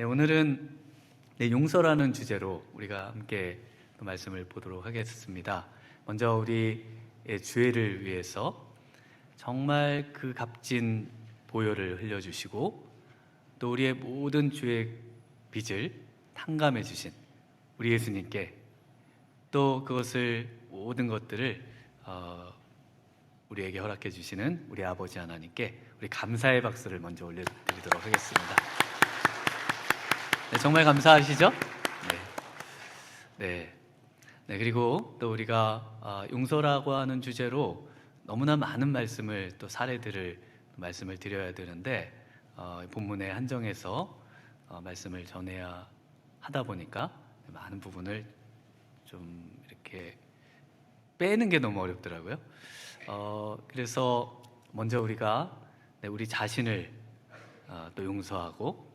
네, 오늘은 용서라는 주제로 우리가 함께 또 말씀을 보도록 하겠습니다. 먼저 우리의 죄를 위해서 정말 그 값진 보혈을 흘려주시고 또 우리의 모든 죄의 빚을 탕감해 주신 우리 예수님께 또 그것을 모든 것들을 우리에게 허락해 주시는 우리 아버지 하나님께 우리 감사의 박수를 먼저 올려드리도록 하겠습니다. 네, 정말 감사하시죠? 네. 그리고 또 우리가 용서라고 하는 주제로 너무나 많은 말씀을 또 사례들을 말씀을 드려야 되는데 본문에 한정해서 말씀을 전해야 하다 보니까 많은 부분을 좀 이렇게 빼는 게 너무 어렵더라고요. 그래서 먼저 우리가 우리 자신을 또 용서하고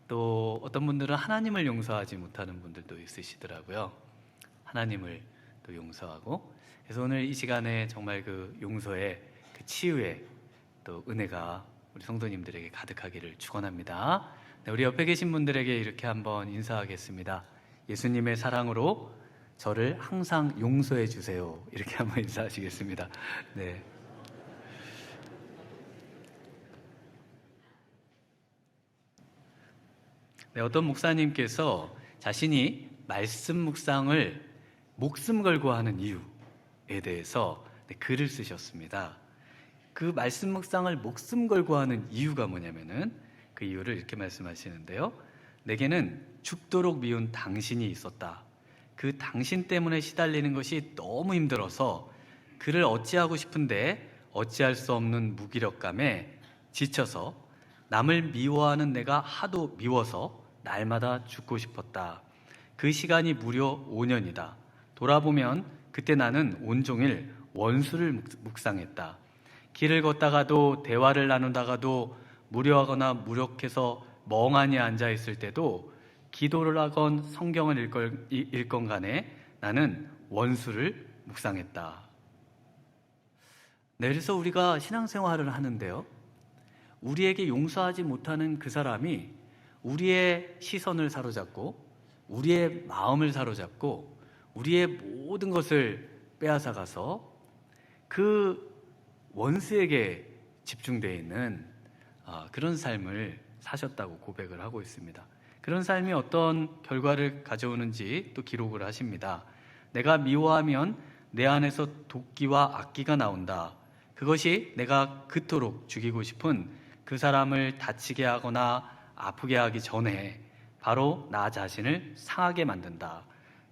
또 어떤 분들은 하나님을 용서하지 못하는 분들도 있으시더라고요. 하나님을 또 용서하고, 그래서 오늘 이 시간에 정말 그 용서의 그 치유의 또 은혜가 우리 성도님들에게 가득하기를 축원합니다. 우리 옆에 계신 분들에게 이렇게 한번 인사하겠습니다. 예수님의 사랑으로 저를 항상 용서해 주세요. 이렇게 한번 인사하시겠습니다. 네. 어떤 목사님께서 자신이 말씀 묵상을 목숨 걸고 하는 이유에 대해서 글을 쓰셨습니다. 그 말씀 묵상을 목숨 걸고 하는 이유가 뭐냐면은 그 이유를 이렇게 말씀하시는데요. 내게는 죽도록 미운 당신이 있었다. 그 당신 때문에 시달리는 것이 너무 힘들어서 그를 어찌하고 싶은데 어찌할 수 없는 무기력감에 지쳐서 남을 미워하는 내가 하도 미워서 날마다 죽고 싶었다. 그 시간이 무려 5년이다. 돌아보면 그때 나는 온종일 원수를 묵상했다. 길을 걷다가도 대화를 나누다가도 무료하거나 무력해서 멍하니 앉아있을 때도 기도를 하건 성경을 읽건 간에 나는 원수를 묵상했다. 그래서 우리가 신앙생활을 하는데요, 우리에게 용서하지 못하는 그 사람이 우리의 시선을 사로잡고 우리의 마음을 사로잡고 우리의 모든 것을 빼앗아가서 그 원수에게 집중되어 있는 그런 삶을 사셨다고 고백을 하고 있습니다. 그런 삶이 어떤 결과를 가져오는지 또 기록을 하십니다. 내가 미워하면 내 안에서 도끼와 악기가 나온다. 그것이 내가 그토록 죽이고 싶은 그 사람을 다치게 하거나 아프게 하기 전에 바로 나 자신을 상하게 만든다.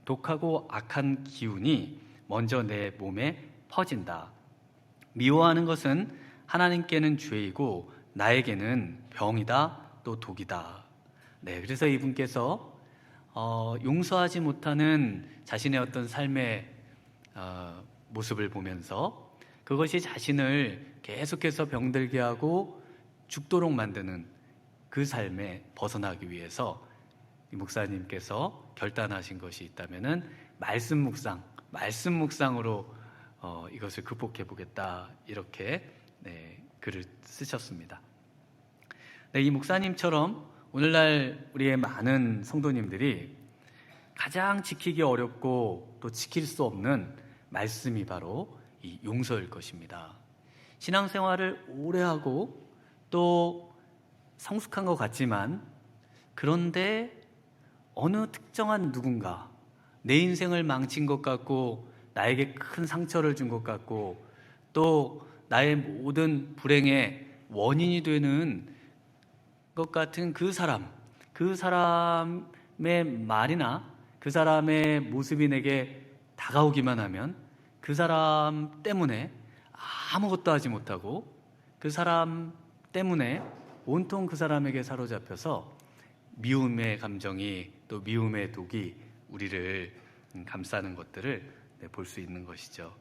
독하고 악한 기운이 먼저 내 몸에 퍼진다. 미워하는 것은 하나님께는 죄이고 나에게는 병이다, 또 독이다. 그래서 이분께서 용서하지 못하는 자신의 어떤 삶의 모습을 보면서 그것이 자신을 계속해서 병들게 하고 죽도록 만드는 그 삶에 벗어나기 위해서 이 목사님께서 결단하신 것이 있다면은 말씀 묵상으로 이것을 극복해 보겠다, 이렇게 글을 쓰셨습니다. 이 목사님처럼 오늘날 우리의 많은 성도님들이 가장 지키기 어렵고 또 지킬 수 없는 말씀이 바로 이 용서일 것입니다. 신앙생활을 오래 하고 또 성숙한 것 같지만, 그런데 어느 특정한 누군가 내 인생을 망친 것 같고 나에게 큰 상처를 준 것 같고 또 나의 모든 불행의 원인이 되는 것 같은 그 사람의 말이나 그 사람의 모습이 내게 다가오기만 하면 그 사람 때문에 아무것도 하지 못하고 그 사람 때문에 온통 그 사람에게 사로잡혀서 미움의 감정이 또 미움의 독이 우리를 감싸는 것들을 볼 수 있는 것이죠.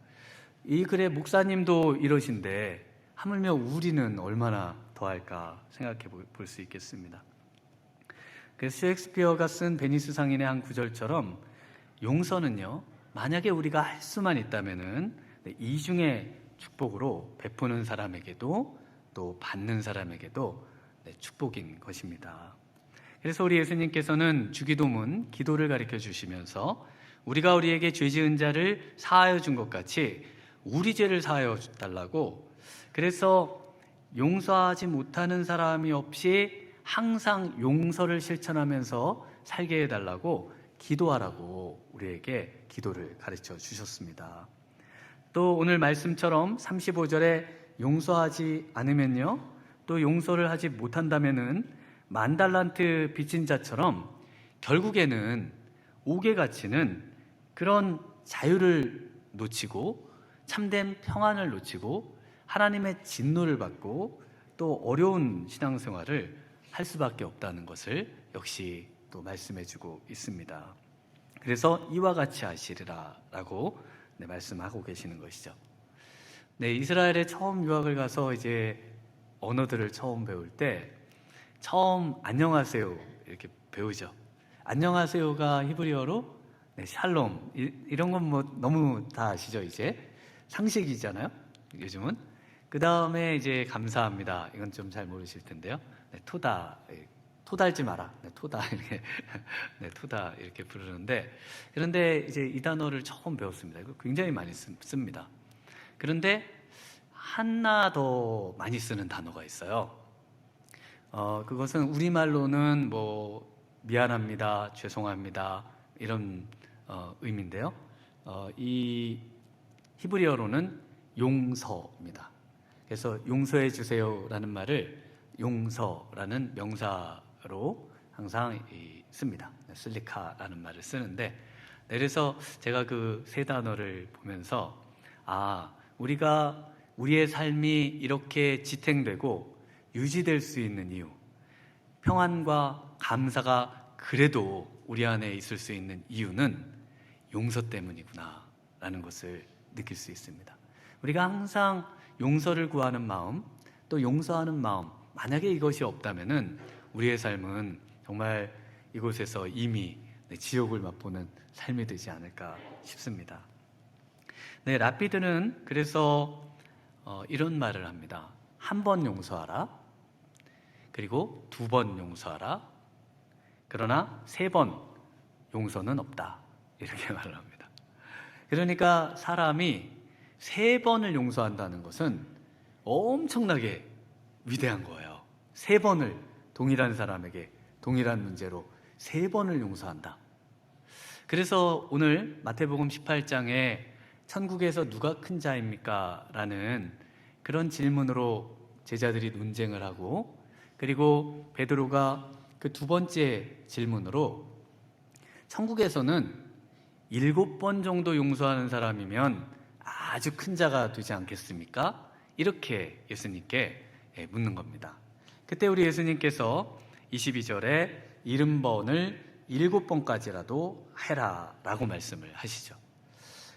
이 글의 목사님도 이러신데 하물며 우리는 얼마나 더할까 생각해 볼 수 있겠습니다. 그래서 셰익스피어가 쓴 베니스 상인의 한 구절처럼 용서는요, 만약에 우리가 할 수만 있다면은 이중의 축복으로 베푸는 사람에게도 또 받는 사람에게도 축복인 것입니다. 그래서 우리 예수님께서는 주기도문, 기도를 가르쳐 주시면서 우리가 우리에게 죄 지은 자를 사하여 준 것 같이 우리 죄를 사하여 달라고, 그래서 용서하지 못하는 사람이 없이 항상 용서를 실천하면서 살게 해달라고 기도하라고 우리에게 기도를 가르쳐 주셨습니다. 또 오늘 말씀처럼 35절에 용서하지 않으면요, 또 용서를 하지 못한다면은 만달란트 빚진 자처럼 결국에는 옥에 갇히는 그런 자유를 놓치고 참된 평안을 놓치고 하나님의 진노를 받고 또 어려운 신앙생활을 할 수밖에 없다는 것을 역시 또 말씀해주고 있습니다. 그래서 이와 같이 하시리라 라고 말씀하고 계시는 것이죠. 이스라엘에 처음 유학을 가서 이제 언어들을 처음 배울 때 처음 안녕하세요 이렇게 배우죠. 안녕하세요가 히브리어로 샬롬, 이런 건 뭐 너무 다 아시죠? 이제 상식이잖아요, 요즘은. 그 다음에 이제 감사합니다, 이건 좀 잘 모르실 텐데요. 토다, 토달지 마라, 토다 이렇게 토다 이렇게 부르는데, 그런데 이제 이 단어를 처음 배웠습니다. 이거 굉장히 많이 씁니다. 그런데 하나 더 많이 쓰는 단어가 있어요. 그것은 우리말로는 뭐 미안합니다, 죄송합니다 이런 의미인데요. 이 히브리어로는 용서입니다. 그래서 용서해 주세요라는 말을 용서라는 명사로 항상 씁니다. 슬리카라는 말을 쓰는데, 그래서 제가 그 세 단어를 보면서 우리가 우리의 삶이 이렇게 지탱되고 유지될 수 있는 이유, 평안과 감사가 그래도 우리 안에 있을 수 있는 이유는 용서 때문이구나 라는 것을 느낄 수 있습니다. 우리가 항상 용서를 구하는 마음, 또 용서하는 마음, 만약에 이것이 없다면은 우리의 삶은 정말 이곳에서 이미 지옥을 맛보는 삶이 되지 않을까 싶습니다. 라피드는 그래서 이런 말을 합니다. 한 번 용서하라, 그리고 2번 용서하라, 그러나 3번 용서는 없다, 이렇게 말을 합니다. 그러니까 사람이 3번을 용서한다는 것은 엄청나게 위대한 거예요. 3번을 동일한 사람에게 동일한 문제로 3번을 용서한다. 그래서 오늘 마태복음 18장에 천국에서 누가 큰 자입니까? 라는 그런 질문으로 제자들이 논쟁을 하고, 그리고 베드로가 그 2번째 질문으로 천국에서는 7번 정도 용서하는 사람이면 아주 큰 자가 되지 않겠습니까? 이렇게 예수님께 묻는 겁니다. 그때 우리 예수님께서 22절에 70번을 7번까지라도 해라 라고 말씀을 하시죠.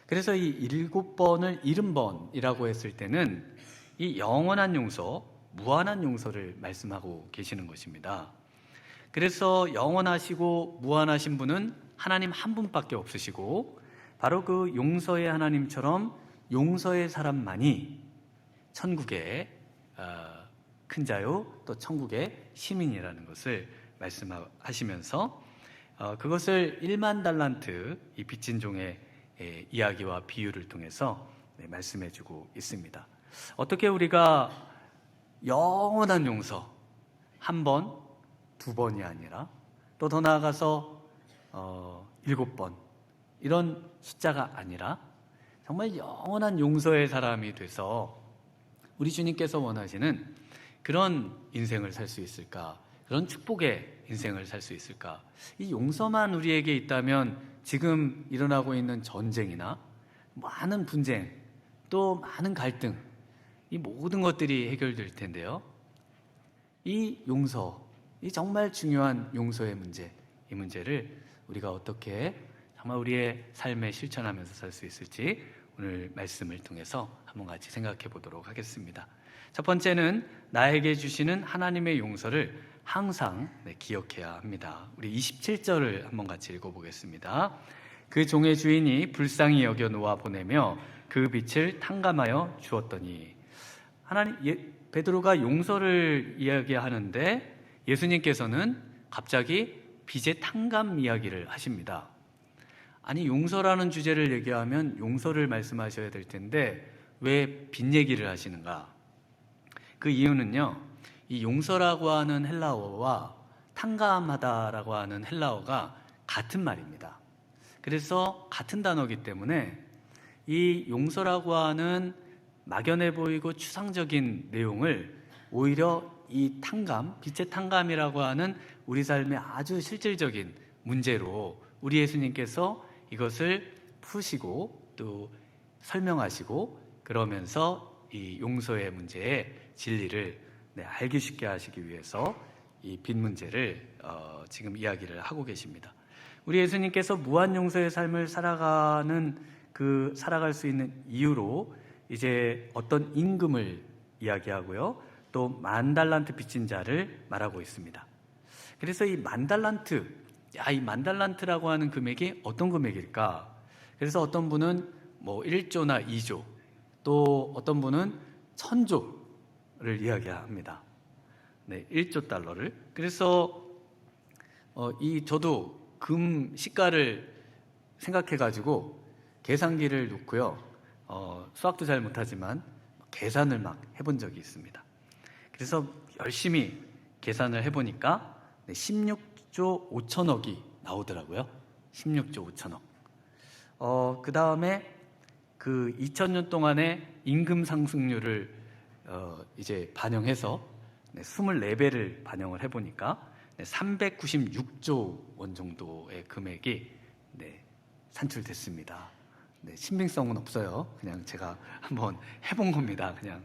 그래서 이 7번을 70번이라고 했을 때는 이 영원한 용서, 무한한 용서를 말씀하고 계시는 것입니다. 그래서 영원하시고 무한하신 분은 하나님 한 분밖에 없으시고, 바로 그 용서의 하나님처럼 용서의 사람만이 천국의 큰 자요, 또 천국의 시민이라는 것을 말씀하시면서 그것을 1만 달란트 이 빚진 종의 이야기와 비유를 통해서 말씀해주고 있습니다. 어떻게 우리가 영원한 용서, 1번, 2번이 아니라 또 더 나아가서 7번, 이런 숫자가 아니라 정말 영원한 용서의 사람이 돼서 우리 주님께서 원하시는 그런 인생을 살 수 있을까? 그런 축복의 인생을 살 수 있을까? 이 용서만 우리에게 있다면 지금 일어나고 있는 전쟁이나 많은 분쟁, 또 많은 갈등, 이 모든 것들이 해결될 텐데요. 이 용서, 이 정말 중요한 용서의 문제, 이 문제를 우리가 어떻게 정말 우리의 삶에 실천하면서 살 수 있을지 오늘 말씀을 통해서 한번 같이 생각해 보도록 하겠습니다. 첫 번째는 나에게 주시는 하나님의 용서를 항상 기억해야 합니다. 우리 27절을 한번 같이 읽어보겠습니다. 그 종의 주인이 불쌍히 여겨 놓아 보내며 그 빛을 탕감하여 주었더니, 베드로가 용서를 이야기하는데 예수님께서는 갑자기 빚의 탕감 이야기를 하십니다. 아니, 용서라는 주제를 얘기하면 용서를 말씀하셔야 될 텐데 왜 빚 얘기를 하시는가? 그 이유는요, 이 용서라고 하는 헬라어와 탕감하다라고 하는 헬라어가 같은 말입니다. 그래서 같은 단어이기 때문에 이 용서라고 하는 막연해 보이고 추상적인 내용을 오히려 이 탕감, 빛의 탕감이라고 하는 우리 삶의 아주 실질적인 문제로 우리 예수님께서 이것을 푸시고 또 설명하시고, 그러면서 이 용서의 문제의 진리를 알기 쉽게 하시기 위해서 이 빚 문제를 지금 이야기를 하고 계십니다. 우리 예수님께서 무한 용서의 삶을 살아갈 수 있는 이유로 이제 어떤 임금을 이야기하고요, 또 10,000달란트 빚진 자를 말하고 있습니다. 그래서 이 10,000달란트, 이 10,000달란트라고 하는 금액이 어떤 금액일까? 그래서 어떤 분은 뭐 1조나 2조, 또 어떤 분은 1,000조를 이야기합니다. 1조 달러를. 그래서 저도 금 시가를 생각해가지고 계산기를 놓고요, 수학도 잘 못하지만 계산을 막 해본 적이 있습니다. 그래서 열심히 계산을 해보니까 16조 5천억이 나오더라고요. 16조 5천억. 그 다음에 그 2000년 동안의 임금 상승률을 이제 반영해서 24배를 반영을 해보니까 396조 원 정도의 금액이 산출됐습니다. 신빙성은 없어요. 그냥 제가 한번 해본 겁니다. 그냥.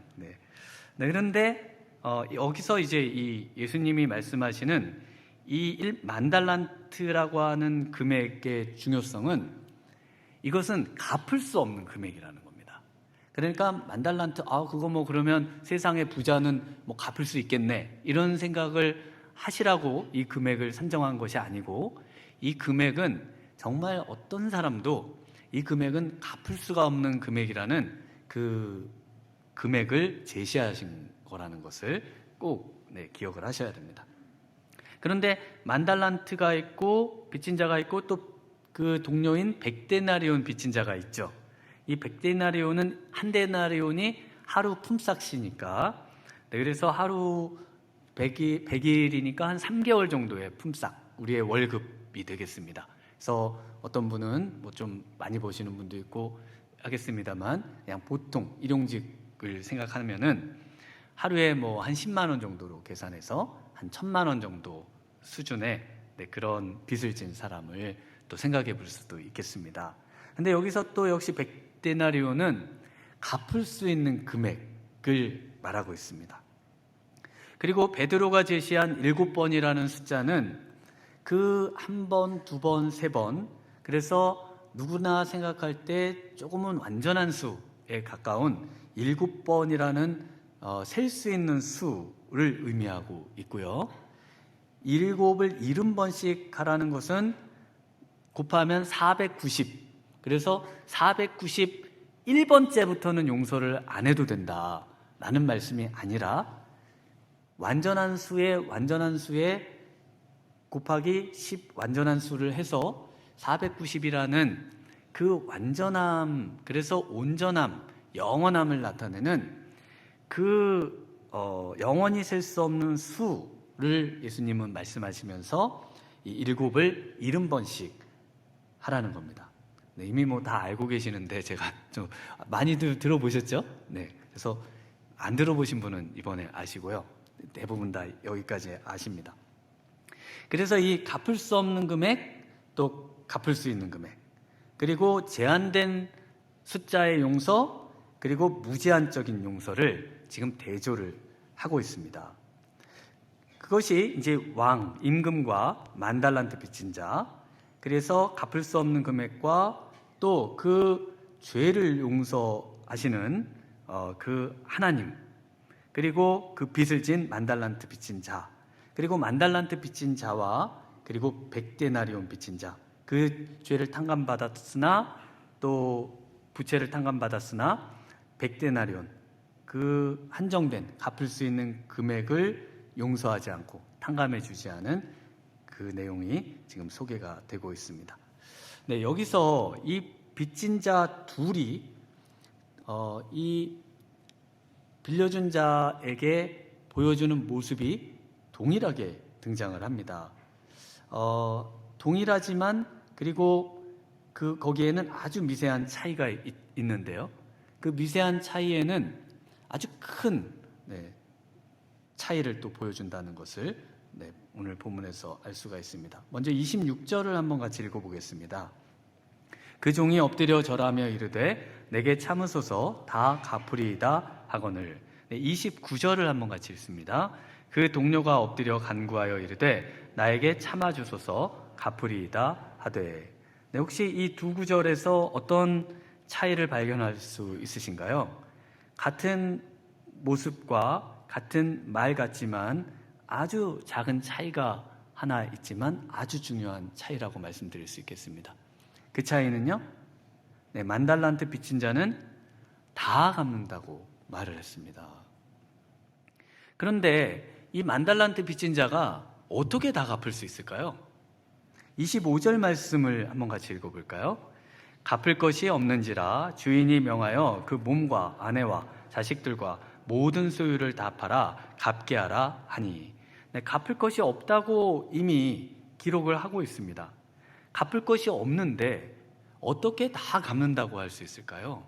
그런데 여기서 이제 이 예수님이 말씀하시는 이 10,000달란트라고 하는 금액의 중요성은, 이것은 갚을 수 없는 금액이라는 겁니다. 그러니까 10,000달란트, 그거 뭐 그러면 세상의 부자는 뭐 갚을 수 있겠네, 이런 생각을 하시라고 이 금액을 산정한 것이 아니고, 이 금액은 정말 어떤 사람도 이 금액은 갚을 수가 없는 금액이라는 그 금액을 제시하신 거라는 것을 꼭 기억을 하셔야 됩니다. 그런데 10,000달란트가 있고 빚진 자가 있고, 또 그 동료인 100데나리온 빚진 자가 있죠. 이 100데나리온은 한 데나리온이 하루 품삯이니까, 그래서 하루 100일이니까 한 3개월 정도의 품삯, 우리의 월급이 되겠습니다. 그래서 어떤 분은 뭐 좀 많이 버시는 분도 있고 하겠습니다만, 그냥 보통 일용직을 생각하면은 하루에 뭐 한 10만 원 정도로 계산해서 한 1,000만 원 정도 수준의 그런 빚을 진 사람을 또 생각해 볼 수도 있겠습니다. 근데 여기서 또 역시 100데나리온은 갚을 수 있는 금액을 말하고 있습니다. 그리고 베드로가 제시한 7번이라는 숫자는 그 한 번, 두 번, 세 번, 그래서 누구나 생각할 때 조금은 완전한 수에 가까운 7번이라는 셀 수 있는 수를 의미하고 있고요. 7을 70번씩 하라는 것은 곱하면 490, 그래서 491번째부터는 용서를 안 해도 된다라는 말씀이 아니라, 완전한 수에 곱하기 10 완전한 수를 해서 490이라는 그 완전함, 그래서 온전함, 영원함을 나타내는 그 영원히 셀 수 없는 수를 예수님은 말씀하시면서 이 7을 70번씩 하라는 겁니다. 이미 뭐 다 알고 계시는데 제가 좀 많이들 들어보셨죠? 그래서 안 들어보신 분은 이번에 아시고요, 대부분 다 여기까지 아십니다. 그래서 이 갚을 수 없는 금액, 또 갚을 수 있는 금액, 그리고 제한된 숫자의 용서, 그리고 무제한적인 용서를 지금 대조를 하고 있습니다. 그것이 이제 왕, 임금과 10,000달란트 빚진 자, 그래서 갚을 수 없는 금액과 또 그 죄를 용서하시는 그 하나님, 그리고 그 빚을 진 10,000달란트 빚진 자, 그리고 10,000달란트 빚진 자와 그리고 100데나리온 빚진 자, 그 죄를 탕감받았으나 또 부채를 탕감받았으나 100데나리온, 그 한정된 갚을 수 있는 금액을 용서하지 않고 탕감해 주지 않은 그 내용이 지금 소개가 되고 있습니다. 네, 여기서 이 빚진 자 둘이 이 빌려준 자에게 보여주는 모습이 동일하게 등장을 합니다. 동일하지만 그리고 거기에는 아주 미세한 차이가 있는데요. 그 미세한 차이에는 아주 큰 차이를 또 보여준다는 것을 오늘 본문에서 알 수가 있습니다. 먼저 26절을 한번 같이 읽어보겠습니다. 그 종이 엎드려 절하며 이르되 내게 참으소서 다 갚으리이다 하거늘. 29절을 한번 같이 읽습니다. 그 동료가 엎드려 간구하여 이르되 나에게 참아주소서 갚으리이다 하되. 혹시 이 두 구절에서 어떤 차이를 발견할 수 있으신가요? 같은 모습과 같은 말 같지만 아주 작은 차이가 하나 있지만 아주 중요한 차이라고 말씀드릴 수 있겠습니다. 그 차이는요, 10,000달란트 빚진 자는 다 갚는다고 말을 했습니다. 그런데 이 10,000달란트 빚진 자가 어떻게 다 갚을 수 있을까요? 25절 말씀을 한번 같이 읽어볼까요? 갚을 것이 없는지라 주인이 명하여 그 몸과 아내와 자식들과 모든 소유를 다 팔아 갚게 하라 하니. 갚을 것이 없다고 이미 기록을 하고 있습니다. 갚을 것이 없는데 어떻게 다 갚는다고 할 수 있을까요?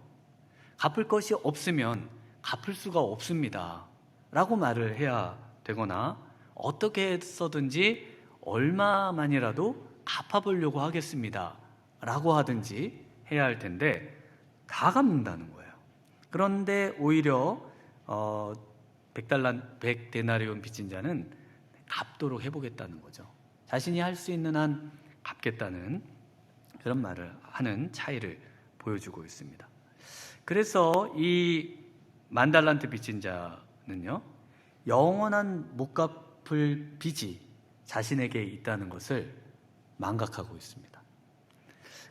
갚을 것이 없으면 갚을 수가 없습니다 라고 말을 해야 되거나 어떻게 해서든지 얼마만이라도 갚아보려고 하겠습니다 라고 하든지 해야 할 텐데 다 갚는다는 거예요. 그런데 오히려 100데나리온 빚진 자는 갚도록 해보겠다는 거죠. 자신이 할 수 있는 한 갚겠다는 그런 말을 하는 차이를 보여주고 있습니다. 그래서 이 10,000달란트 빚진 자는요, 영원한 못 갚을 빚이 자신에게 있다는 것을 망각하고 있습니다.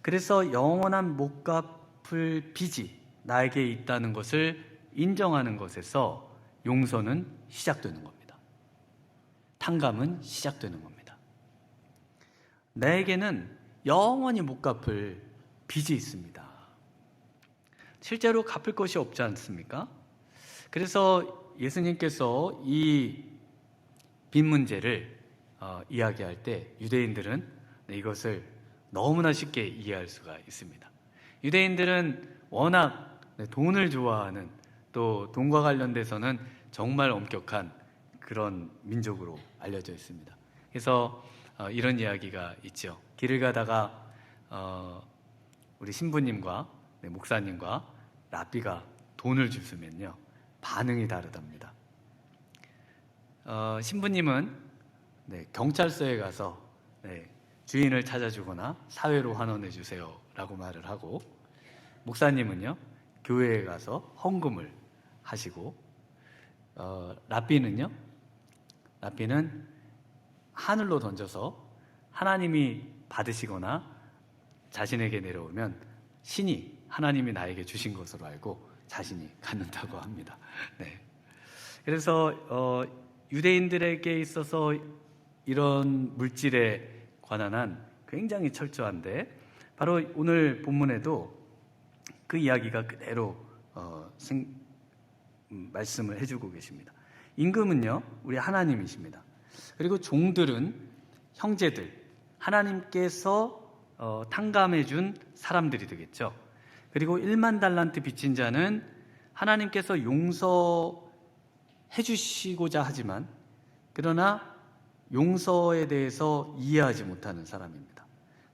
그래서 영원한 못 갚을 빚이 나에게 있다는 것을 인정하는 것에서 용서는 시작되는 겁니다. 탕감은 시작되는 겁니다. 나에게는 영원히 못 갚을 빚이 있습니다. 실제로 갚을 것이 없지 않습니까? 그래서 예수님께서 이 빚 문제를 이야기할 때 유대인들은 이것을 너무나 쉽게 이해할 수가 있습니다. 유대인들은 워낙 돈을 좋아하는, 또 돈과 관련돼서는 정말 엄격한 그런 민족으로 알려져 있습니다. 그래서 이런 이야기가 있죠. 길을 가다가 우리 신부님과 목사님과 랍비가 돈을 주시면요, 반응이 다르답니다. 신부님은 경찰서에 가서 주인을 찾아주거나 사회로 환원해 주세요 라고 말을 하고, 목사님은요 교회에 가서 헌금을 하시고, 랍비는 하늘로 던져서 하나님이 받으시거나 자신에게 내려오면 신이 하나님이 나에게 주신 것으로 알고 자신이 갖는다고 합니다. 그래서 유대인들에게 있어서 이런 물질에 관한 한 굉장히 철저한데, 바로 오늘 본문에도 그 이야기가 그대로 말씀을 해주고 계십니다. 임금은요 우리 하나님이십니다. 그리고 종들은 형제들, 하나님께서 탕감해 준 사람들이 되겠죠. 그리고 10,000달란트 빚진 자는 하나님께서 용서해 주시고자 하지만 그러나 용서에 대해서 이해하지 못하는 사람입니다.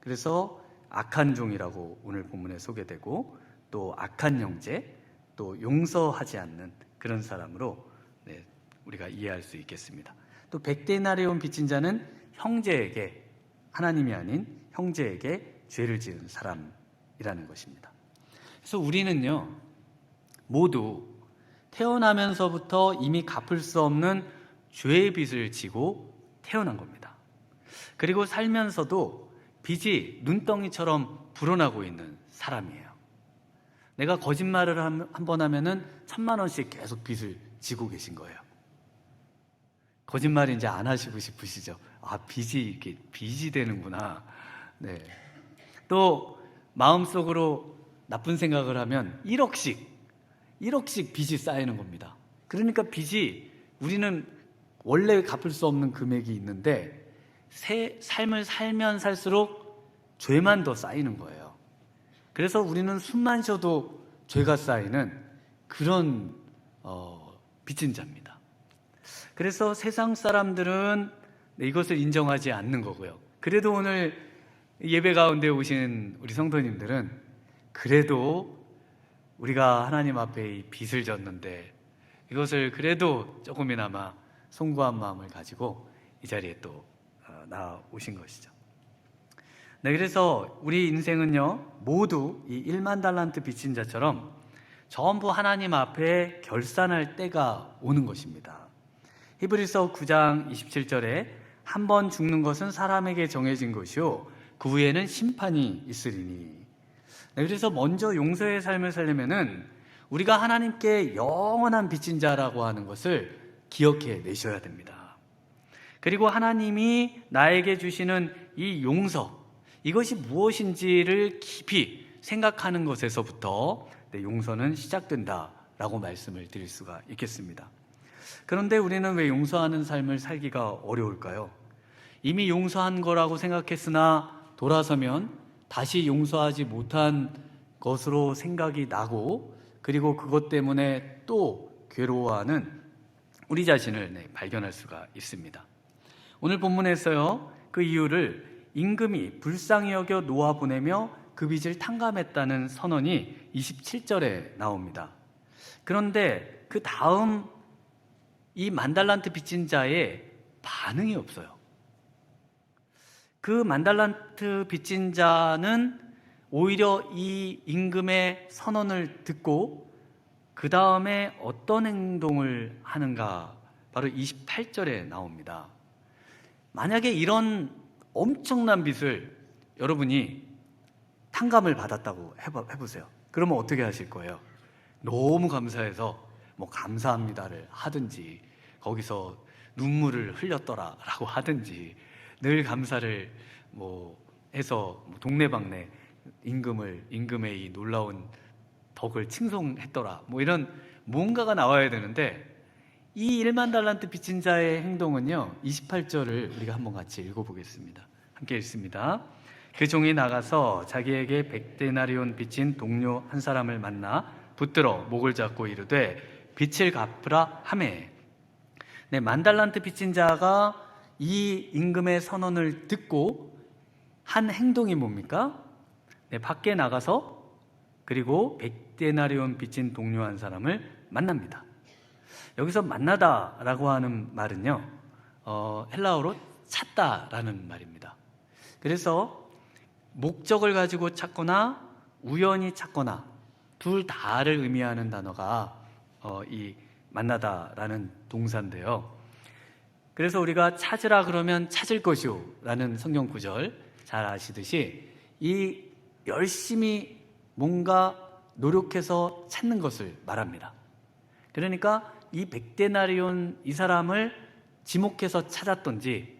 그래서 악한 종이라고 오늘 본문에 소개되고, 또 악한 형제, 또 용서하지 않는 그런 사람으로 우리가 이해할 수 있겠습니다. 또 100데나리온 빚진 자는 형제에게, 하나님이 아닌 형제에게 죄를 지은 사람이라는 것입니다. 그래서 우리는요 모두 태어나면서부터 이미 갚을 수 없는 죄의 빚을 지고 태어난 겁니다. 그리고 살면서도 빚이 눈덩이처럼 불어나고 있는 사람이에요. 내가 거짓말을 한 번 하면은 1,000,000원씩 계속 빚을 지고 계신 거예요. 거짓말 이제 안 하시고 싶으시죠? 빚이 이렇게 빚이 되는구나. 네. 또 마음속으로 나쁜 생각을 하면 1억씩 빚이 쌓이는 겁니다. 그러니까 빚이 우리는 원래 갚을 수 없는 금액이 있는데 삶을 살면 살수록 죄만 더 쌓이는 거예요. 그래서 우리는 숨만 쉬어도 죄가 쌓이는 그런 빚진 자입니다. 그래서 세상 사람들은 이것을 인정하지 않는 거고요. 그래도 오늘 예배 가운데 오신 우리 성도님들은 그래도 우리가 하나님 앞에 이 빚을 졌는데 이것을 그래도 조금이나마 송구한 마음을 가지고 이 자리에 또 나오신 것이죠. 네, 그래서 우리 인생은요 모두 이 1만 달란트 빚진 자처럼 전부 하나님 앞에 결산할 때가 오는 것입니다. 히브리서 9장 27절에 한 번 죽는 것은 사람에게 정해진 것이요 그 후에는 심판이 있으리니. 네, 그래서 먼저 용서의 삶을 살려면은 우리가 하나님께 영원한 빚진 자라고 하는 것을 기억해 내셔야 됩니다. 그리고 하나님이 나에게 주시는 이 용서, 이것이 무엇인지를 깊이 생각하는 것에서부터 용서는 시작된다라고 말씀을 드릴 수가 있겠습니다. 그런데 우리는 왜 용서하는 삶을 살기가 어려울까요? 이미 용서한 거라고 생각했으나 돌아서면 다시 용서하지 못한 것으로 생각이 나고 그리고 그것 때문에 또 괴로워하는 우리 자신을 발견할 수가 있습니다. 오늘 본문에서요 그 이유를 임금이 불쌍히 여겨 놓아보내며 그 빚을 탕감했다는 선언이 27절에 나옵니다. 그런데 그 다음 이 10,000달란트 빚진 자의 반응이 없어요. 그 10,000달란트 빚진 자는 오히려 이 임금의 선언을 듣고 그 다음에 어떤 행동을 하는가, 바로 28절에 나옵니다. 만약에 이런 엄청난 빚을 여러분이 탕감을 받았다고 해보세요. 그러면 어떻게 하실 거예요? 너무 감사해서 감사합니다를 하든지 거기서 눈물을 흘렸더라 라고 하든지 늘 감사를 해서 동네방네 임금의 이 놀라운 덕을 칭송했더라 이런 뭔가가 나와야 되는데 이 1만 달란트 빚진 자의 행동은요 28절을 우리가 한번 같이 읽어보겠습니다. 함께 읽습니다. 그 종이 나가서 자기에게 100데나리온 빚진 동료 한 사람을 만나 붙들어 목을 잡고 이르되 빚을 갚으라 하매. 네, 10,000달란트 빚진 자가 이 임금의 선언을 듣고 한 행동이 뭡니까? 네, 밖에 나가서 그리고 100데나리온 빚진 동료 한 사람을 만납니다. 여기서 만나다라고 하는 말은요 헬라어로 찾다라는 말입니다. 그래서 목적을 가지고 찾거나 우연히 찾거나 둘 다를 의미하는 단어가 이 만나다라는 동사인데요. 그래서 우리가 찾으라 그러면 찾을 것이오 라는 성경 구절 잘 아시듯이 이 열심히 뭔가 노력해서 찾는 것을 말합니다. 그러니까 이 100데나리온 이 사람을 지목해서 찾았던지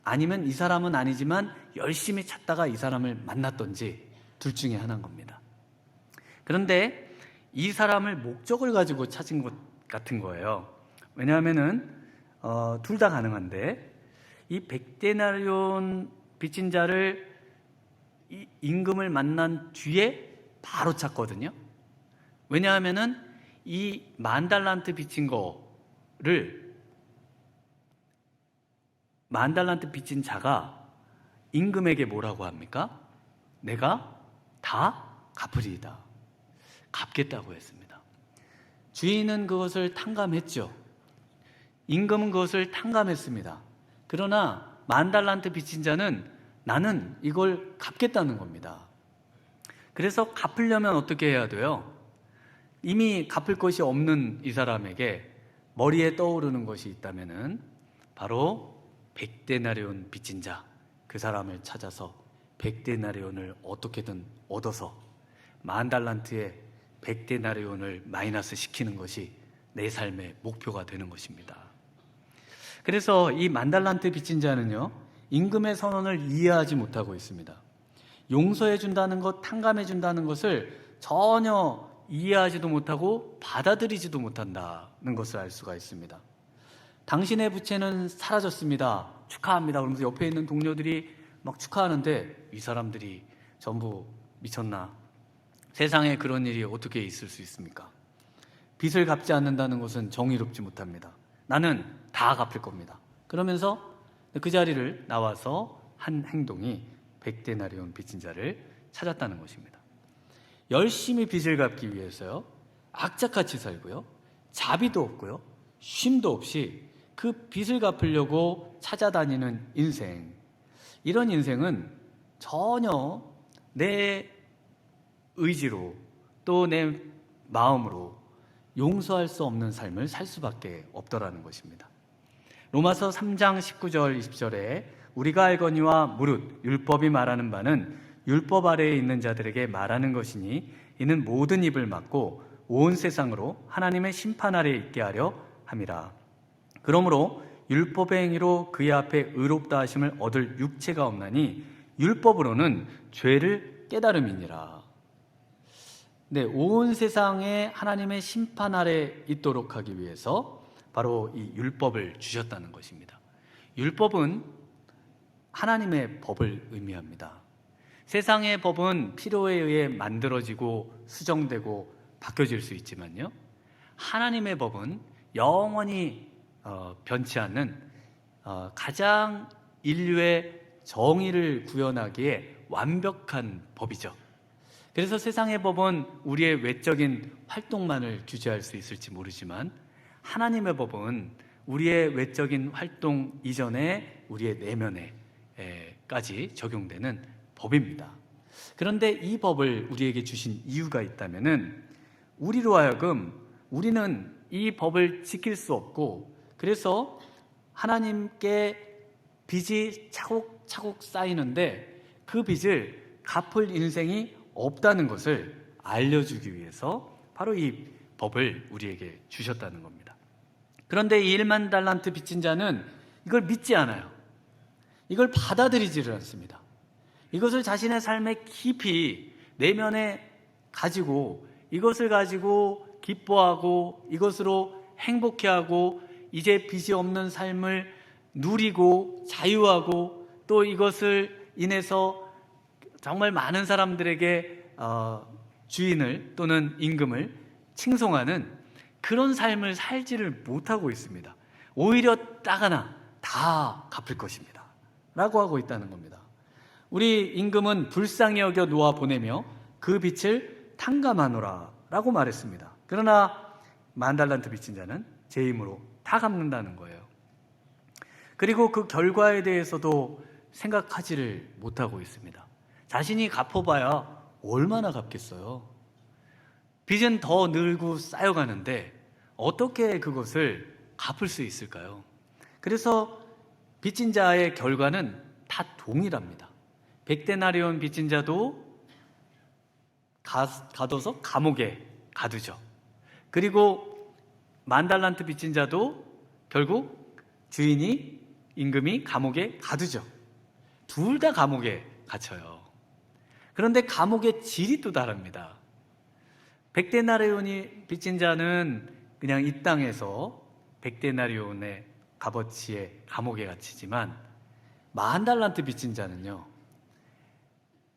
아니면 이 사람은 아니지만 열심히 찾다가 이 사람을 만났던지 둘 중에 하나인 겁니다. 그런데 이 사람을 목적을 가지고 찾은 것 같은 거예요. 왜냐하면은 둘 다 가능한데 이 100데나리온 빚진 자를 이 임금을 만난 뒤에 바로 찾거든요. 왜냐하면은 이 10,000달란트 빚진 거를 10,000달란트 빚진 자가 임금에게 뭐라고 합니까? 내가 다 갚으리이다. 갚겠다고 했습니다. 주인은 그것을 탕감했죠. 임금은 그것을 탕감했습니다. 그러나 10,000달란트 빚진 자는 나는 이걸 갚겠다는 겁니다. 그래서 갚으려면 어떻게 해야 돼요? 이미 갚을 것이 없는 이 사람에게 머리에 떠오르는 것이 있다면은 바로 100데나리온 빚진 자, 그 사람을 찾아서 100데나리온을 어떻게든 얻어서 10,000달란트에 100데나리온을 마이너스 시키는 것이 내 삶의 목표가 되는 것입니다. 그래서 이 만달란트 빚진 자는요, 임금의 선언을 이해하지 못하고 있습니다. 용서해 준다는 것, 탕감해 준다는 것을 전혀 이해하지도 못하고 받아들이지도 못한다는 것을 알 수가 있습니다. 당신의 부채는 사라졌습니다. 축하합니다. 그러면서 옆에 있는 동료들이 막 축하하는데 이 사람들이 전부 미쳤나? 세상에 그런 일이 어떻게 있을 수 있습니까? 빚을 갚지 않는다는 것은 정의롭지 못합니다. 나는 다 갚을 겁니다. 그러면서 그 자리를 나와서 한 행동이 100데나리온 빚진 자를 찾았다는 것입니다. 열심히 빚을 갚기 위해서요, 악착같이 살고요, 자비도 없고요, 쉼도 없이 그 빚을 갚으려고 찾아다니는 인생, 이런 인생은 전혀 내 의지로 또 내 마음으로 용서할 수 없는 삶을 살 수밖에 없더라는 것입니다. 로마서 3장 19절 20절에 우리가 알거니와 무릇 율법이 말하는 바는 율법 아래에 있는 자들에게 말하는 것이니 이는 모든 입을 막고 온 세상으로 하나님의 심판 아래에 있게 하려 함이라. 그러므로 율법의 행위로 그의 앞에 의롭다 하심을 얻을 육체가 없나니 율법으로는 죄를 깨달음이니라. 네, 온 세상에 하나님의 심판 아래 있도록 하기 위해서 바로 이 율법을 주셨다는 것입니다. 율법은 하나님의 법을 의미합니다. 세상의 법은 필요에 의해 만들어지고 수정되고 바뀌어질 수 있지만요, 하나님의 법은 영원히 변치 않는 가장 인류의 정의를 구현하기에 완벽한 법이죠. 그래서 세상의 법은 우리의 외적인 활동만을 규제할 수 있을지 모르지만 하나님의 법은 우리의 외적인 활동 이전에 우리의 내면에까지 적용되는 법입니다. 그런데 이 법을 우리에게 주신 이유가 있다면은 우리로 하여금 우리는 이 법을 지킬 수 없고, 그래서 하나님께 빚이 차곡차곡 쌓이는데 그 빚을 갚을 인생이 없다는 것을 알려주기 위해서 바로 이 법을 우리에게 주셨다는 겁니다. 그런데 이 1만 달란트 빚진 자는 이걸 믿지 않아요. 이걸 받아들이지를 않습니다. 이것을 자신의 삶에 깊이 내면에 가지고 이것을 가지고 기뻐하고 이것으로 행복해하고 이제 빚이 없는 삶을 누리고 자유하고 또 이것을 인해서 정말 많은 사람들에게 주인을 또는 임금을 칭송하는 그런 삶을 살지를 못하고 있습니다. 오히려 따가나 다 갚을 것입니다 라고 하고 있다는 겁니다. 우리 임금은 불쌍히 여겨 놓아 보내며 그 빚을 탕감하노라 라고 말했습니다. 그러나 만달란트 빚진 자는 제 힘으로 다 갚는다는 거예요. 그리고 그 결과에 대해서도 생각하지를 못하고 있습니다. 자신이 갚아봐야 얼마나 갚겠어요. 빚은 더 늘고 쌓여가는데 어떻게 그것을 갚을 수 있을까요? 그래서 빚진 자의 결과는 다 동일합니다. 100데나리온 빚진 자도 가둬서 감옥에 가두죠. 그리고 만달란트 빚진 자도 결국 주인이, 임금이 감옥에 가두죠. 둘 다 감옥에 갇혀요. 그런데 감옥의 질이 또 다릅니다. 100데나리온이 빚진 자는 그냥 이 땅에서 100데나리온의 값어치의 감옥에 갇히지만 만달란트 빚진 자는요,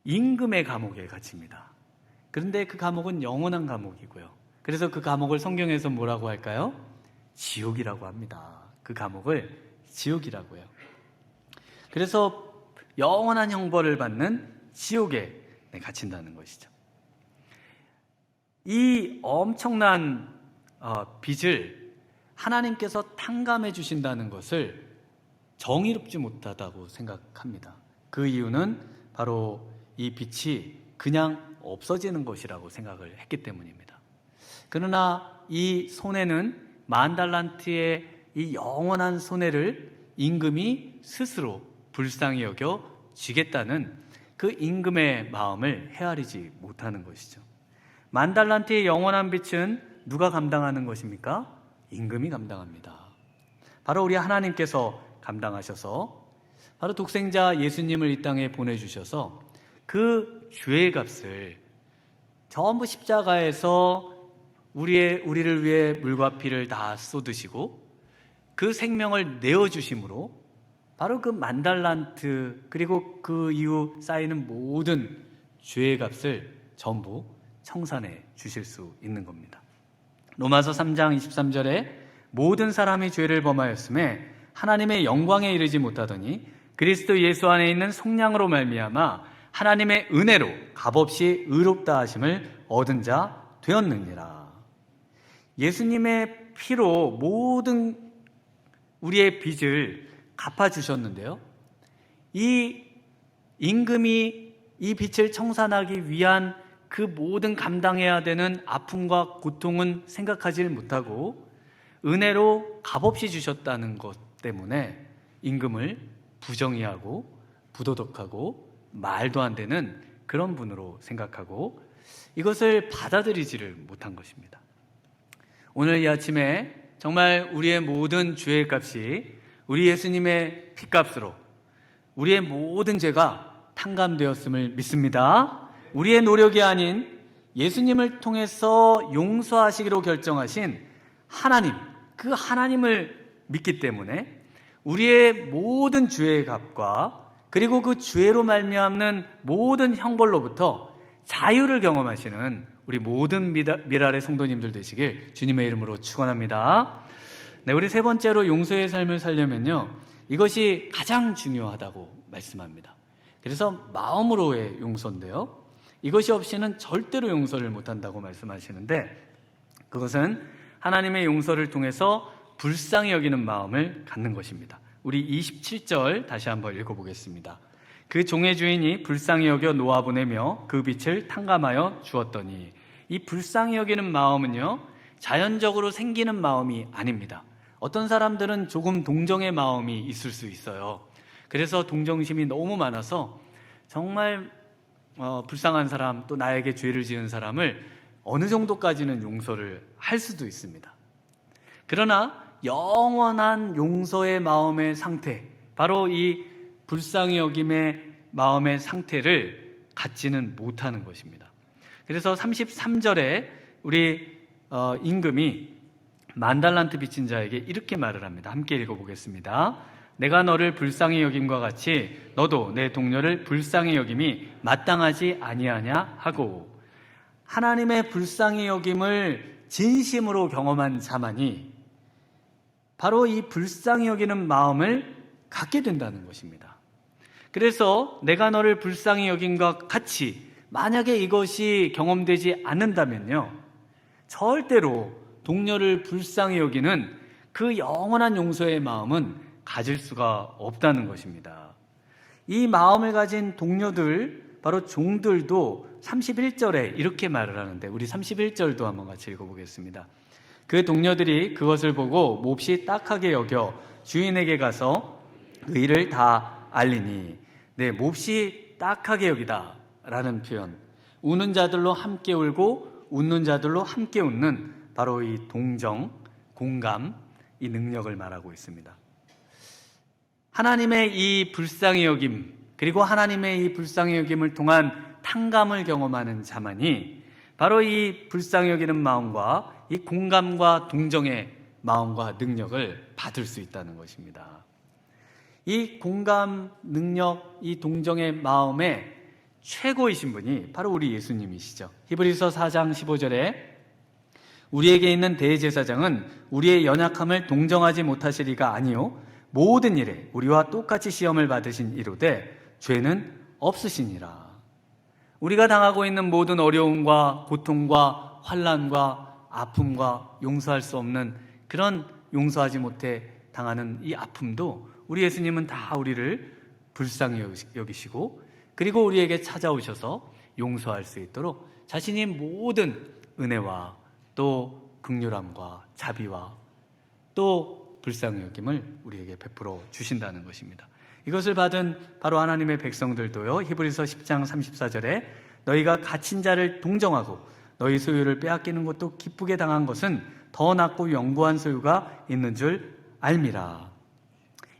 임금의 감옥에 갇힙니다. 그런데 그 감옥은 영원한 감옥이고요. 그래서 그 감옥을 성경에서 뭐라고 할까요? 지옥이라고 합니다. 그 감옥을 지옥이라고요. 그래서 영원한 형벌을 받는 지옥에 갇힌다는 것이죠. 이 엄청난 빚을 하나님께서 탕감해 주신다는 것을 정의롭지 못하다고 생각합니다. 그 이유는 바로 이 빚이 그냥 없어지는 것이라고 생각을 했기 때문입니다. 그러나 이 손해는 만달란트의 이 영원한 손해를 임금이 스스로 불쌍히 여겨 지겠다는 그 임금의 마음을 헤아리지 못하는 것이죠. 만달란트의 영원한 빚은 누가 감당하는 것입니까? 임금이 감당합니다. 바로 우리 하나님께서 감당하셔서 바로 독생자 예수님을 이 땅에 보내주셔서 그 죄의 값을 전부 십자가에서 우리를 위해 물과 피를 다 쏟으시고 그 생명을 내어주심으로 바로 그 만달란트 그리고 그 이후 쌓이는 모든 죄의 값을 전부 청산해 주실 수 있는 겁니다. 로마서 3장 23절에 모든 사람이 죄를 범하였음에 하나님의 영광에 이르지 못하더니 그리스도 예수 안에 있는 속량으로 말미암아 하나님의 은혜로 값없이 의롭다 하심을 얻은 자 되었느니라. 예수님의 피로 모든 우리의 빚을 갚아주셨는데요, 이 임금이 이 빚을 청산하기 위한 그 모든 감당해야 되는 아픔과 고통은 생각하지 못하고 은혜로 값없이 주셨다는 것 때문에 임금을 부정의하고 부도덕하고 말도 안 되는 그런 분으로 생각하고 이것을 받아들이지를 못한 것입니다. 오늘 이 아침에 정말 우리의 모든 죄의 값이 우리 예수님의 피값으로 우리의 모든 죄가 탕감되었음을 믿습니다. 우리의 노력이 아닌 예수님을 통해서 용서하시기로 결정하신 하나님, 그 하나님을 믿기 때문에 우리의 모든 죄의 값과 그리고 그 죄로 말미암는 모든 형벌로부터 자유를 경험하시는 우리 모든 미랄의 성도님들 되시길 주님의 이름으로 축원합니다. 네, 우리 세 번째로 용서의 삶을 살려면요, 이것이 가장 중요하다고 말씀합니다. 그래서 마음으로의 용서인데요, 이것이 없이는 절대로 용서를 못한다고 말씀하시는데, 그것은 하나님의 용서를 통해서 불쌍히 여기는 마음을 갖는 것입니다. 우리 27절 다시 한번 읽어보겠습니다. 그 종의 주인이 불쌍히 여겨 놓아보내며 그 빛을 탕감하여 주었더니, 이 불쌍히 여기는 마음은요, 자연적으로 생기는 마음이 아닙니다. 어떤 사람들은 조금 동정의 마음이 있을 수 있어요. 그래서 동정심이 너무 많아서 정말 불쌍한 사람, 또 나에게 죄를 지은 사람을 어느 정도까지는 용서를 할 수도 있습니다. 그러나 영원한 용서의 마음의 상태, 바로 이 불쌍히 여김의 마음의 상태를 갖지는 못하는 것입니다. 그래서 33절에 우리 임금이 만달란트 빚진 자에게 이렇게 말을 합니다. 함께 읽어보겠습니다. 내가 너를 불쌍히 여김과 같이 너도 내 동료를 불쌍히 여김이 마땅하지 아니하냐 하고, 하나님의 불쌍히 여김을 진심으로 경험한 자만이 바로 이 불쌍히 여기는 마음을 갖게 된다는 것입니다. 그래서 내가 너를 불쌍히 여김과 같이, 만약에 이것이 경험되지 않는다면요, 절대로 동료를 불쌍히 여기는 그 영원한 용서의 마음은 가질 수가 없다는 것입니다. 이 마음을 가진 동료들, 바로 종들도 31절에 이렇게 말을 하는데, 우리 31절도 한번 같이 읽어보겠습니다. 그 동료들이 그것을 보고 몹시 딱하게 여겨 주인에게 가서 그 일을 다 알리니, 네, 몹시 딱하게 여기다 라는 표현, 우는 자들로 함께 울고 웃는 자들로 함께 웃는 바로 이 동정, 공감, 이 능력을 말하고 있습니다. 하나님의 이 불쌍히 여김, 그리고 하나님의 이 불쌍히 여김을 통한 탕감을 경험하는 자만이 바로 이 불쌍히 여기는 마음과 이 공감과 동정의 마음과 능력을 받을 수 있다는 것입니다. 이 공감, 능력, 이 동정의 마음의 최고이신 분이 바로 우리 예수님이시죠. 히브리서 4장 15절에 우리에게 있는 대제사장은 우리의 연약함을 동정하지 못하실 리가 아니요 모든 일에 우리와 똑같이 시험을 받으신 이로되 죄는 없으시니라. 우리가 당하고 있는 모든 어려움과 고통과 환난과 아픔과 용서할 수 없는 그런 용서하지 못해 당하는 이 아픔도 우리 예수님은 다 우리를 불쌍히 여기시고, 그리고 우리에게 찾아오셔서 용서할 수 있도록 자신이 모든 은혜와 또 긍휼함과 자비와 또 불쌍히 여김을 우리에게 베풀어 주신다는 것입니다. 이것을 받은 바로 하나님의 백성들도요, 히브리서 10장 34절에 너희가 갇힌 자를 동정하고 너희 소유를 빼앗기는 것도 기쁘게 당한 것은 더 낫고 영구한 소유가 있는 줄 알미라.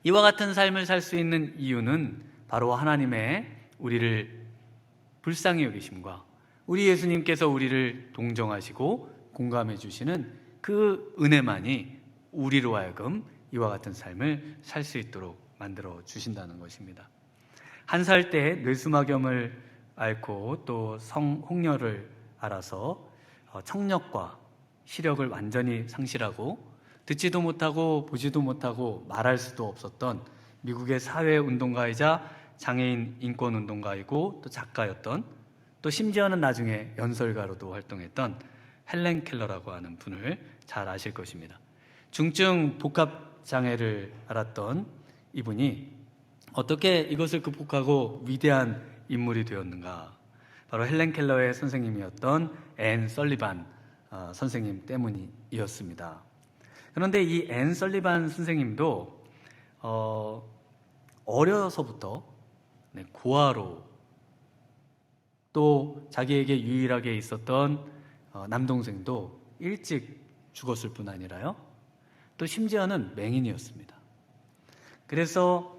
이와 같은 삶을 살 수 있는 이유는 바로 하나님의 우리를 불쌍히 여기심과 우리 예수님께서 우리를 동정하시고 공감해 주시는 그 은혜만이 우리로 하여금 이와 같은 삶을 살 수 있도록 만들어 주신다는 것입니다. 1살 때 뇌수막염을 앓고 또 성홍열을 알아서 청력과 시력을 완전히 상실하고 듣지도 못하고 보지도 못하고 말할 수도 없었던 미국의 사회운동가이자 장애인 인권운동가이고 또 작가였던, 또 심지어는 나중에 연설가로도 활동했던 헬렌 켈러라고 하는 분을 잘 아실 것입니다. 중증 복합장애를 앓았던 이분이 어떻게 이것을 극복하고 위대한 인물이 되었는가? 바로 헬렌 켈러의 선생님이었던 앤 설리반 선생님 때문이었습니다. 그런데 이 앤 설리반 선생님도 어려서부터 고아로, 또 자기에게 유일하게 있었던 남동생도 일찍 죽었을 뿐 아니라요, 또 심지어는 맹인이었습니다. 그래서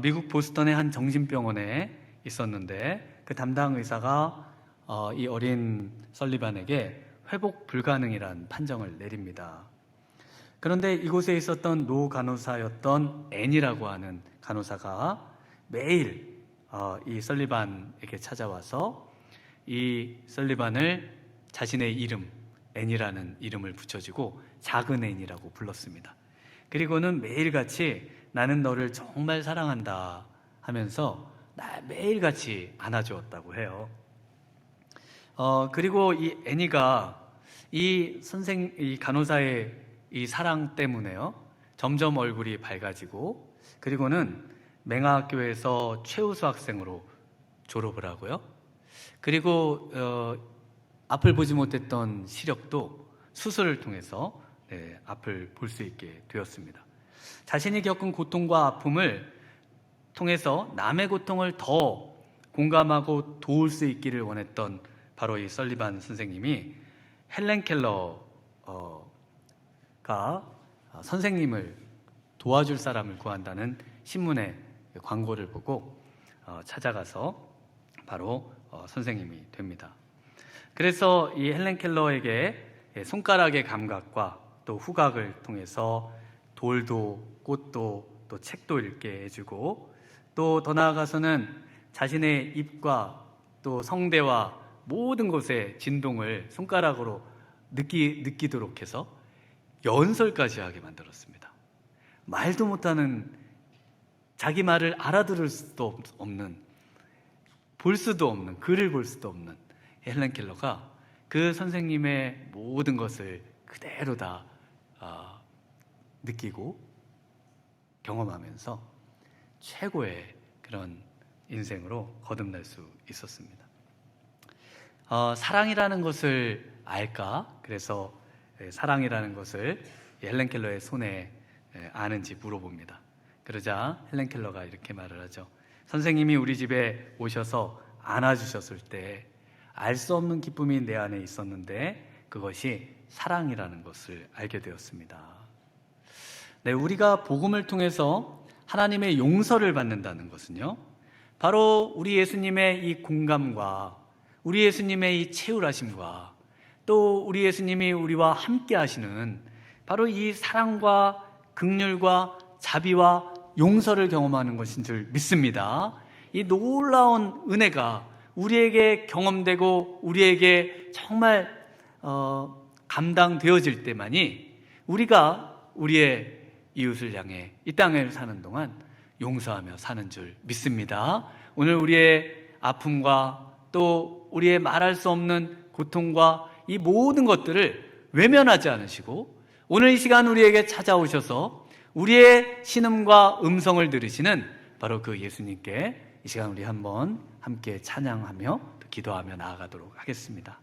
미국 보스턴의 한 정신병원에 있었는데 그 담당 의사가 이 어린 설리반에게 회복 불가능이란 판정을 내립니다. 그런데 이곳에 있었던 노 간호사였던 앤이라고 하는 간호사가 매일 이 설리반에게 찾아와서 이 설리반을 자신의 이름, 앤이라는 이름을 붙여주고 작은 앤이라고 불렀습니다. 그리고는 매일같이 나는 너를 정말 사랑한다 하면서 매일같이 안아주었다고 해요. 그리고 이 애니가 이 간호사의 이 사랑 때문에요, 점점 얼굴이 밝아지고, 그리고는 맹아학교에서 최우수 학생으로 졸업을 하고요. 그리고 앞을 보지 못했던 시력도 수술을 통해서 앞을 볼 수 있게 되었습니다. 자신이 겪은 고통과 아픔을 통해서 남의 고통을 더 공감하고 도울 수 있기를 원했던 바로 이 설리반 선생님이 헬렌 켈러가 선생님을 도와줄 사람을 구한다는 신문의 광고를 보고 찾아가서 바로 선생님이 됩니다. 그래서 이 헬렌 켈러에게 손가락의 감각과 또 후각을 통해서 돌도 꽃도 또 책도 읽게 해주고, 또 더 나아가서는 자신의 입과 또 성대와 모든 곳의 진동을 손가락으로 느끼도록 해서 연설까지 하게 만들었습니다. 말도 못하는, 자기 말을 알아들을 수도 없는, 볼 수도 없는, 글을 볼 수도 없는 헬렌 켈러가 그 선생님의 모든 것을 그대로 다 느끼고 경험하면서 최고의 그런 인생으로 거듭날 수 있었습니다. 사랑이라는 것을 알까? 그래서 사랑이라는 것을 헬렌 켈러의 손에 아는지 물어봅니다. 그러자 헬렌 켈러가 이렇게 말을 하죠. 선생님이 우리 집에 오셔서 안아주셨을 때 알 수 없는 기쁨이 내 안에 있었는데 그것이 사랑이라는 것을 알게 되었습니다. 네, 우리가 복음을 통해서 하나님의 용서를 받는다는 것은요, 바로 우리 예수님의 이 공감과 우리 예수님의 이 채울하심과 또 우리 예수님이 우리와 함께 하시는 바로 이 사랑과 긍휼과 자비와 용서를 경험하는 것인 줄 믿습니다. 이 놀라운 은혜가 우리에게 경험되고 우리에게 정말 감당되어질 때만이 우리가 우리의 이웃을 향해 이 땅을 사는 동안 용서하며 사는 줄 믿습니다. 오늘 우리의 아픔과 또 우리의 말할 수 없는 고통과 이 모든 것들을 외면하지 않으시고 오늘 이 시간 우리에게 찾아오셔서 우리의 신음과 음성을 들으시는 바로 그 예수님께 이 시간 우리 한번 함께 찬양하며 기도하며 나아가도록 하겠습니다.